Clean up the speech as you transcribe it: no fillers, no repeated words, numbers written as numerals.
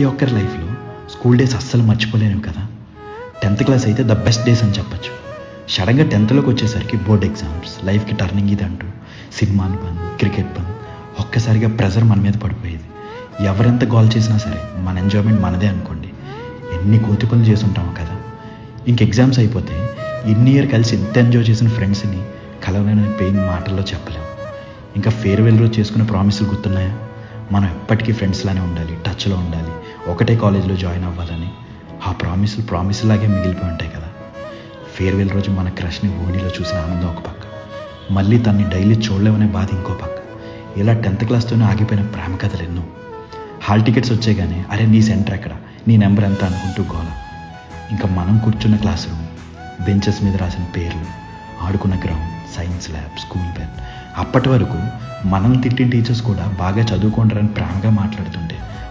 ప్రతి ఒక్కరి లైఫ్లో స్కూల్ డేస్ అస్సలు మర్చిపోలేనివి కదా. 10th క్లాస్ అయితే ద బెస్ట్ డేస్ అని చెప్పచ్చు. సడన్గా 10thలోకి వచ్చేసరికి బోర్డ్ ఎగ్జామ్స్, లైఫ్కి టర్నింగ్ ఇది అంటూ సినిమాలు బంద్, క్రికెట్ బంద్, ఒక్కసారిగా ప్రెజర్ మన మీద పడిపోయేది. ఎవరెంత గోల్ చేసినా సరే మన ఎంజాయ్మెంట్ మనదే అనుకోండి. ఎన్ని కోతి పనులు చేసి ఉంటామో కదా. ఇంక ఎగ్జామ్స్ అయిపోతే ఇన్ని ఇయర్ కలిసి ఎంత ఎంజాయ్ చేసిన ఫ్రెండ్స్ని కలవలేని పెయిన్ మాటల్లో చెప్పలేము. ఇంకా ఫేర్వెల్ రోజు చేసుకునే ప్రామిసులు గుర్తున్నాయా? మనం ఎప్పటికీ ఫ్రెండ్స్లానే ఉండాలి, టచ్లో ఉండాలి, ఒకటే కాలేజ్లో జాయిన్ అవ్వాలని. ఆ ప్రామిసులాగే మిగిలిపోయి ఉంటాయి కదా. ఫేర్వెల్ రోజు మన క్రష్ని ఓణీలో చూసిన ఆనందం ఒక పక్క, మళ్ళీ తన్ని డైలీ చూడలేమనే బాధ ఇంకో పక్క. ఇలా 10th క్లాస్తోనే ఆగిపోయిన ప్రేమ కథలు ఎన్నో. హాల్ టికెట్స్ వచ్చేగానే అరే నీ సెంటర్ ఎక్కడ, నీ నెంబర్ ఎంత అనుకుంటూ గోల. ఇంకా మనం కూర్చున్న క్లాస్ రూమ్, బెంచెస్ మీద రాసిన పేర్లు, ఆడుకున్న ground, science lab, school bell. అప్పటి వరకు మనం తిట్టిన టీచర్స్ కూడా బాగా చదువుకుంటారని ప్రేమగా మాట్లాడుతుంటే